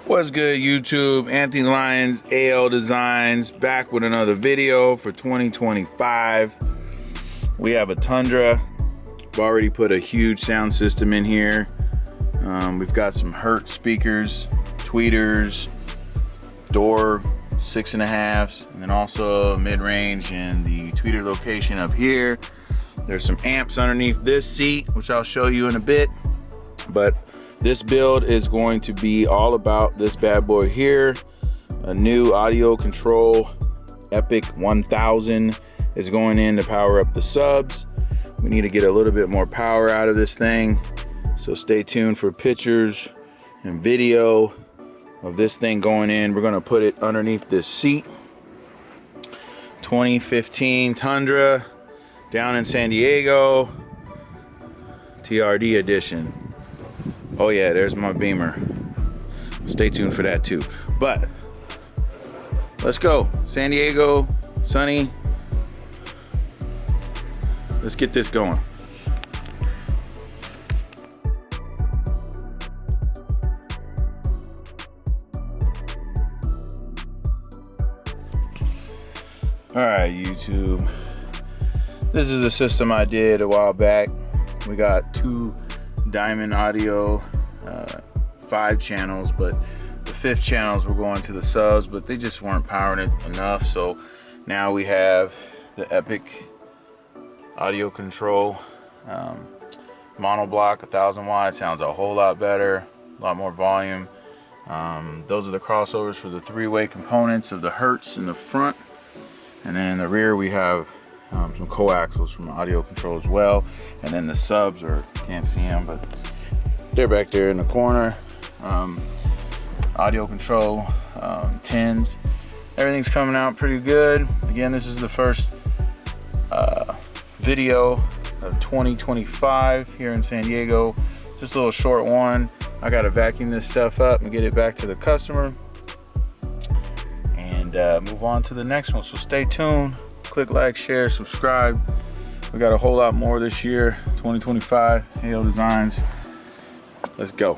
What's good, YouTube? Anthony Lyons, Aldesigns, back with another video for 2025. We have a Tundra. We've already put a huge sound system in here. We've got some Hertz speakers, tweeters, door 6.5s, and then also mid-range and the tweeter location up here. There's some amps underneath this seat, which I'll show you in a bit. But this build is going to be all about this bad boy here. A new audio control EP31 is going in to power up the subs. We need to get a little bit more power out of this thing. So stay tuned for pictures and video of this thing going in. We're gonna put it underneath this seat. 2015 Tundra down in San Diego, TRD edition. Oh yeah, there's my Beamer. Stay tuned for that too. But let's go. San Diego, sunny. Let's get this going. All right, YouTube. This is a system I did a while back. We got 2 Diamond Audio 5 channels, but the 5th channels were going to the subs, but they just weren't powering it enough. So now we have the Epic audio control monoblock, 1000 watts. Sounds a whole lot better, a lot more volume. Those are the crossovers for the 3-way components of the Hertz in the front, and then in the rear we have some coaxials from the audio control as well. And then the subs are, can't see them, but they're back there in the corner. Audio control, 10s. Everything's coming out pretty good. Again, this is the first video of 2025 here in San Diego. Just a little short one. I gotta vacuum this stuff up and get it back to the customer and move on to the next one. So stay tuned. Click like, share, subscribe. We got a whole lot more this year, 2025, Aldesigns. Let's go.